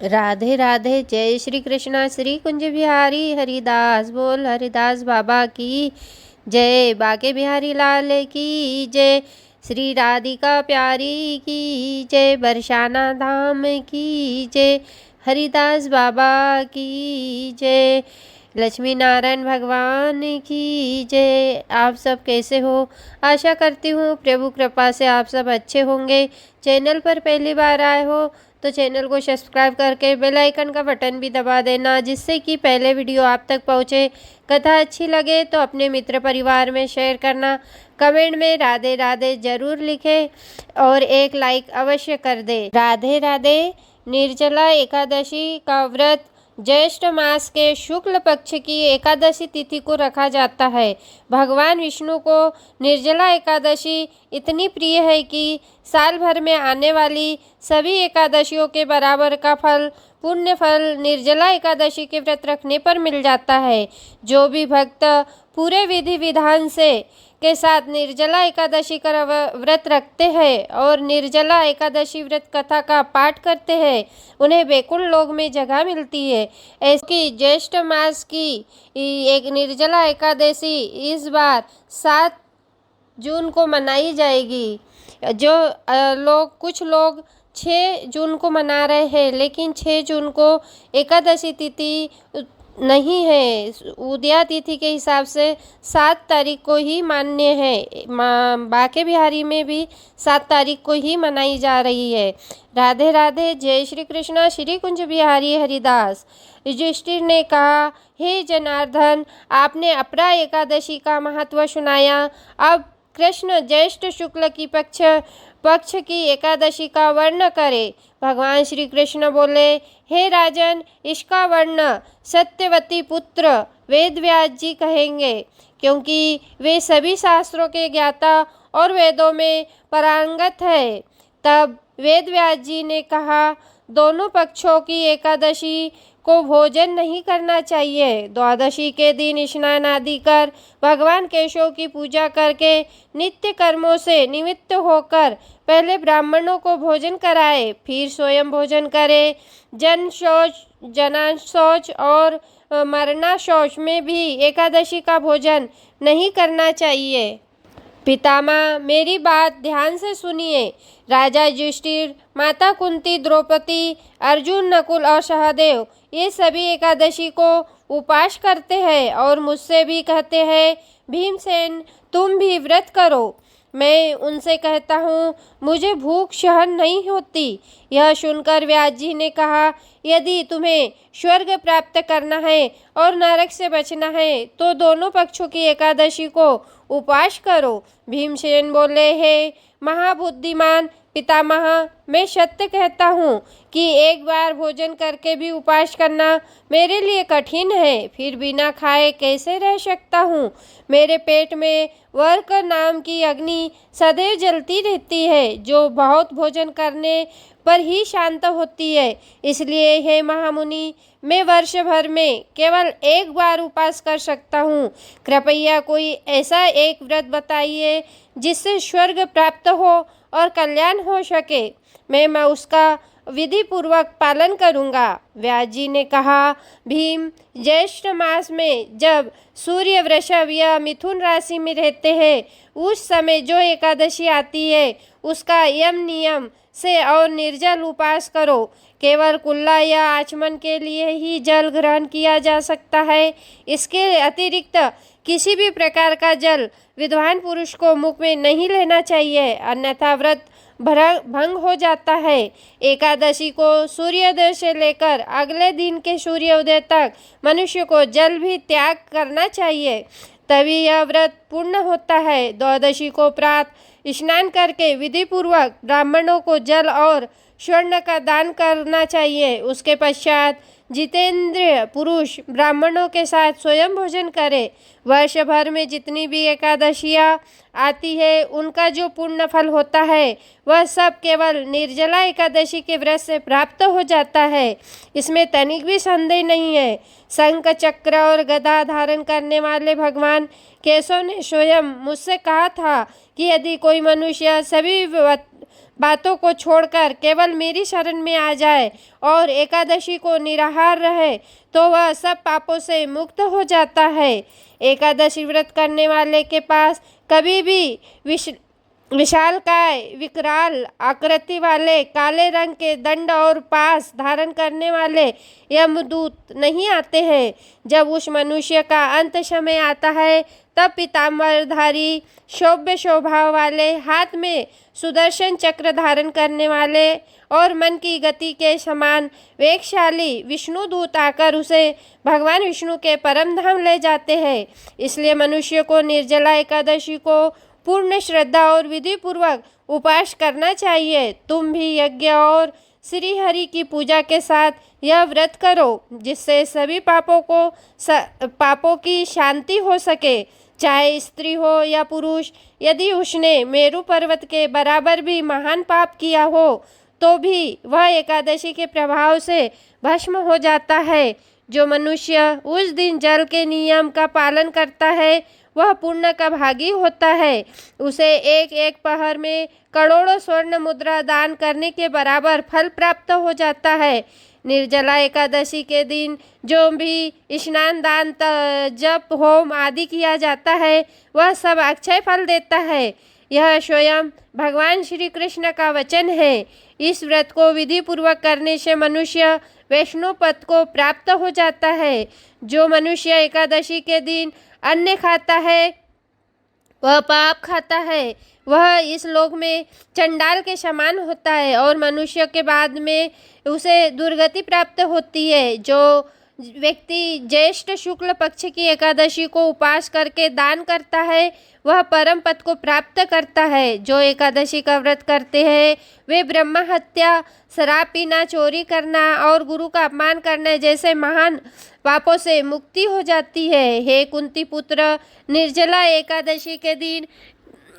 राधे राधे। जय श्री कृष्णा। श्री कुंज बिहारी हरिदास बोल, हरिदास बाबा की जय। बाके बिहारी लाल की जय। श्री राधिका प्यारी की जय। बरसाना धाम की जय। हरिदास बाबा की जय। लक्ष्मी नारायण भगवान की जय। आप सब कैसे हो? आशा करती हूँ प्रभु कृपा से आप सब अच्छे होंगे। चैनल पर पहली बार आए हो तो चैनल को सब्सक्राइब करके बेल आइकन का बटन भी दबा देना, जिससे कि पहले वीडियो आप तक पहुँचे। कथा अच्छी लगे तो अपने मित्र परिवार में शेयर करना। कमेंट में राधे राधे ज़रूर लिखें और एक लाइक अवश्य कर दे। राधे राधे। निर्जला एकादशी का व्रत ज्येष्ठ मास के शुक्ल पक्ष की एकादशी तिथि को रखा जाता है। भगवान विष्णु को निर्जला एकादशी इतनी प्रिय है कि साल भर में आने वाली सभी एकादशियों के बराबर का फल, पुण्य फल निर्जला एकादशी के व्रत रखने पर मिल जाता है। जो भी भक्त पूरे विधि विधान से के साथ निर्जला एकादशी का व्रत रखते हैं और निर्जला एकादशी व्रत कथा का पाठ करते हैं, उन्हें बैकुंठ लोक में जगह मिलती है। ऐसी ज्येष्ठ मास की एक निर्जला एकादशी इस बार 7 जून को मनाई जाएगी। कुछ लोग 6 जून को मना रहे हैं, लेकिन 6 जून को एकादशी तिथि नहीं है। उदया तिथि के हिसाब से 7 तारीख को ही मान्य है। बाके बिहारी में भी 7 तारीख को ही मनाई जा रही है। राधे राधे। जय श्री कृष्णा। श्री कुंज बिहारी हरिदास। युधिष्ठिर ने कहा, हे जनार्दन, आपने अपरा एकादशी का महत्व सुनाया। अब कृष्ण ज्येष्ठ शुक्ल की पक्ष की एकादशी का वर्ण करे। भगवान श्री कृष्ण बोले, हे राजन, इसका वर्ण सत्यवती पुत्र वेदव्यास जी कहेंगे, क्योंकि वे सभी शास्त्रों के ज्ञाता और वेदों में पारंगत है। तब वेदव्यास जी ने कहा, दोनों पक्षों की एकादशी को भोजन नहीं करना चाहिए। द्वादशी के दिन स्नान आदि कर भगवान केशव की पूजा करके नित्य कर्मों से निमित्त होकर पहले ब्राह्मणों को भोजन कराए, फिर स्वयं भोजन करे। जन शौच, जना शौच और मरना शौच में भी एकादशी का भोजन नहीं करना चाहिए। पितामह, मेरी बात ध्यान से सुनिए। राजा युधिष्ठिर, माता कुंती, द्रौपदी, अर्जुन, नकुल और सहदेव ये सभी एकादशी को उपास करते हैं और मुझसे भी कहते हैं, भीमसेन तुम भी व्रत करो। मैं उनसे कहता हूँ, मुझे भूख सहन नहीं होती। यह सुनकर व्यास जी ने कहा, यदि तुम्हें स्वर्ग प्राप्त करना है और नरक से बचना है तो दोनों पक्षों की एकादशी को उपास करो। भीमसेन बोले, हे महाबुद्धिमान पितामह, मैं सत्य कहता हूँ कि एक बार भोजन करके भी उपास करना मेरे लिए कठिन है। फिर बिना खाए कैसे रह सकता हूँ? मेरे पेट में वर्क नाम की अग्नि सदैव जलती रहती है, जो बहुत भोजन करने पर ही शांत होती है। इसलिए हे महामुनि, मैं वर्ष भर में केवल एक बार उपास कर सकता हूँ। कृपया कोई ऐसा एक व्रत बताइए जिससे स्वर्ग प्राप्त हो और कल्याण हो सके। मैं उसका विधि पूर्वक पालन करूँगा। व्यास जी ने कहा, भीम, ज्येष्ठ मास में जब सूर्य वृषभ या मिथुन राशि में रहते हैं, उस समय जो एकादशी आती है उसका यम नियम से और निर्जल उपास करो। केवल कुल्ला या आचमन के लिए ही जल ग्रहण किया जा सकता है। इसके अतिरिक्त किसी भी प्रकार का जल विद्वान पुरुष को मुख में नहीं लेना चाहिए, अन्यथा व्रत भंग हो जाता है। एकादशी को सूर्योदय से लेकर अगले दिन के सूर्योदय तक मनुष्य को जल भी त्याग करना चाहिए, तभी यह व्रत पूर्ण होता है। द्वादशी को प्रातः स्नान करके विधि पूर्वक ब्राह्मणों को जल और स्वर्ण का दान करना चाहिए। उसके पश्चात जितेंद्रिय पुरुष ब्राह्मणों के साथ स्वयं भोजन करे। वर्ष भर में जितनी भी एकादशियाँ आती है, उनका जो पुण्य फल होता है वह सब केवल निर्जला एकादशी के व्रत से प्राप्त हो जाता है। इसमें तनिक भी संदेह नहीं है। शंख, चक्र और गदा धारण करने वाले भगवान केशव ने स्वयं मुझसे कहा था कि यदि कोई मनुष्य सभी बातों को छोड़कर केवल मेरी शरण में आ जाए और एकादशी को निराहार रहे तो वह सब पापों से मुक्त हो जाता है। एकादशी व्रत करने वाले के पास कभी भी विशालकाय विकराल आकृति वाले काले रंग के दंड और पास धारण करने वाले यमदूत नहीं आते हैं। जब उस मनुष्य का अंत समय आता है तब पीताम्बरधारी शोभ्य शोभा वाले हाथ में सुदर्शन चक्र धारण करने वाले और मन की गति के समान वेगशाली विष्णु दूत आकर उसे भगवान विष्णु के परम धाम ले जाते हैं। इसलिए मनुष्य को निर्जला एकादशी को पूर्ण श्रद्धा और विधि पूर्वक उपास करना चाहिए। तुम भी यज्ञ और श्री हरि की पूजा के साथ यह व्रत करो जिससे सभी पापों की शांति हो सके। चाहे स्त्री हो या पुरुष, यदि उसने मेरु पर्वत के बराबर भी महान पाप किया हो तो भी वह एकादशी के प्रभाव से भस्म हो जाता है। जो मनुष्य उस दिन जल के नियम का पालन करता है वह पुण्य का भागी होता है। उसे एक एक पहर में करोड़ों स्वर्ण मुद्रा दान करने के बराबर फल प्राप्त हो जाता है। निर्जला एकादशी के दिन जो भी स्नान दान जप होम आदि किया जाता है वह सब अक्षय फल देता है। यह स्वयं भगवान श्री कृष्ण का वचन है। इस व्रत को विधि पूर्वक करने से मनुष्य वैष्णव पद को प्राप्त हो जाता है। जो मनुष्य एकादशी के दिन अन्न खाता है वह पाप खाता है, वह इस लोक में चंडाल के समान होता है और मनुष्य के बाद में उसे दुर्गति प्राप्त होती है। जो व्यक्ति ज्येष्ठ शुक्ल पक्ष की एकादशी को उपास करके दान करता है वह परम पद को प्राप्त करता है। जो एकादशी का व्रत करते हैं वे ब्रह्म हत्या, शराब पीना, चोरी करना और गुरु का अपमान करना जैसे महान पापों से मुक्ति हो जाती है। हे कुंती पुत्र, निर्जला एकादशी के दिन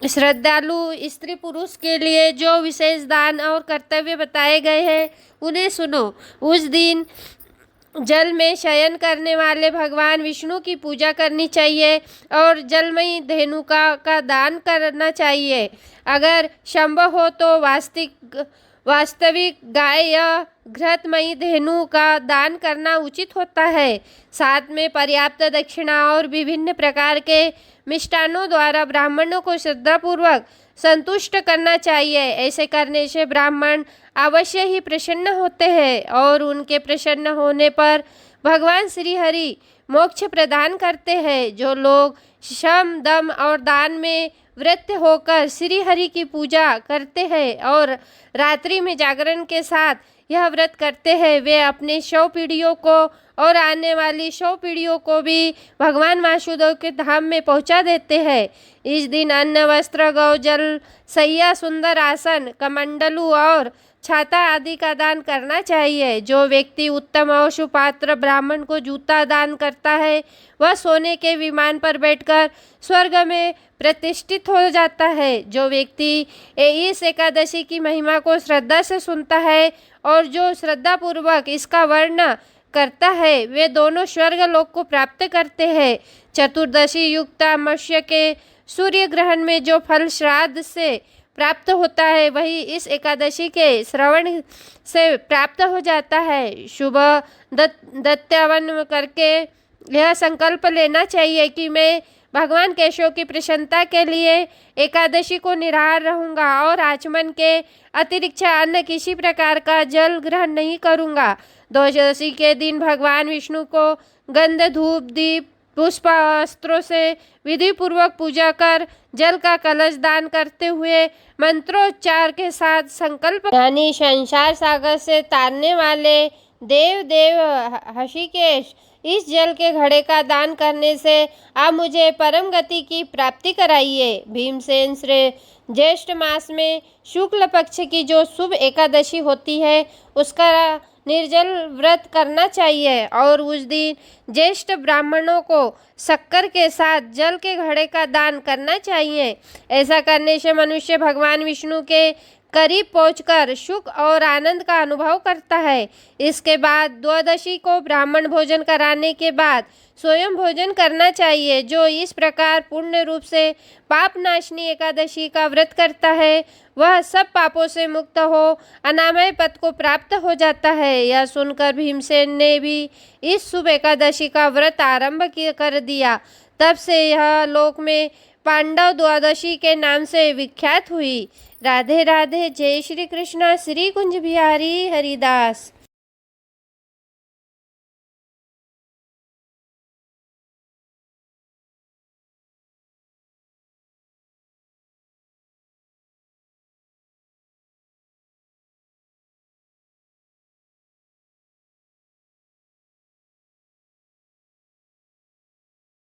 श्रद्धालु स्त्री पुरुष के लिए जो विशेष दान और कर्तव्य बताए गए हैं उन्हें सुनो। उस दिन जल में शयन करने वाले भगवान विष्णु की पूजा करनी चाहिए और जलमयी धेनुका का दान करना चाहिए। अगर संभव हो तो वास्तविक गाय या घृतमयी धेनु का दान करना उचित होता है। साथ में पर्याप्त दक्षिणा और विभिन्न प्रकार के मिष्टानों द्वारा ब्राह्मणों को श्रद्धापूर्वक संतुष्ट करना चाहिए। ऐसे करने से ब्राह्मण अवश्य ही प्रसन्न होते हैं और उनके प्रसन्न होने पर भगवान श्री हरि मोक्ष प्रदान करते हैं। जो लोग शम, दम और दान में व्रत होकर श्री हरि की पूजा करते हैं और रात्रि में जागरण के साथ यह व्रत करते हैं वे अपने 100 पीढ़ियों को और आने वाली 100 पीढ़ियों को भी भगवान वासुदेव के धाम में पहुंचा देते हैं। इस दिन अन्न, वस्त्र, गौ, जल, सैया, सुंदर आसन, कमंडलू और छाता आदि का दान करना चाहिए। जो व्यक्ति उत्तम और सुपात्र ब्राह्मण को जूता दान करता है वह सोने के विमान पर बैठकर स्वर्ग में प्रतिष्ठित हो जाता है। जो व्यक्ति इस एकादशी की महिमा को श्रद्धा से सुनता है और जो श्रद्धापूर्वक इसका वर्णन करता है वे दोनों स्वर्ग लोक को प्राप्त करते हैं। चतुर्दशी युक्त अमावस्या के सूर्य ग्रहण में जो फल श्राद्ध से प्राप्त होता है वही इस एकादशी के श्रवण से प्राप्त हो जाता है। सुबह दत्यावन करके यह संकल्प लेना चाहिए कि मैं भगवान केशव की प्रसन्नता के लिए एकादशी को निराहार रहूंगा और आचमन के अतिरिक्त अन्य किसी प्रकार का जल ग्रहण नहीं करूंगा। द्वादशी के दिन भगवान विष्णु को गंध, धूप, दीप, पुष्प, अस्त्रों से विधि पूर्वक पूजा कर जल का कलश दान करते हुए मंत्रोच्चार के साथ संकल्प यानी संसार सागर से तारने वाले देव हषिकेश, इस जल के घड़े का दान करने से आप मुझे परम गति की प्राप्ति कराइए। भीमसेन श्री ज्येष्ठ मास में शुक्ल पक्ष की जो शुभ एकादशी होती है उसका निर्जल व्रत करना चाहिए और उस दिन ज्येष्ठ ब्राह्मणों को शक्कर के साथ जल के घड़े का दान करना चाहिए। ऐसा करने से मनुष्य भगवान विष्णु के करीब पहुंचकर सुख और आनंद का अनुभव करता है। इसके बाद द्वादशी को ब्राह्मण भोजन कराने के बाद स्वयं भोजन करना चाहिए। जो इस प्रकार पूर्ण रूप से पाप नाशनी एकादशी का व्रत करता है वह सब पापों से मुक्त हो अनामय पद को प्राप्त हो जाता है। यह सुनकर भीमसेन ने भी इस शुभ एकादशी का व्रत आरंभ कर दिया। तब से यह लोक में पांडव द्वादशी के नाम से विख्यात हुई। राधे राधे। जय श्री कृष्ण। श्री कुंज बिहारी हरिदास।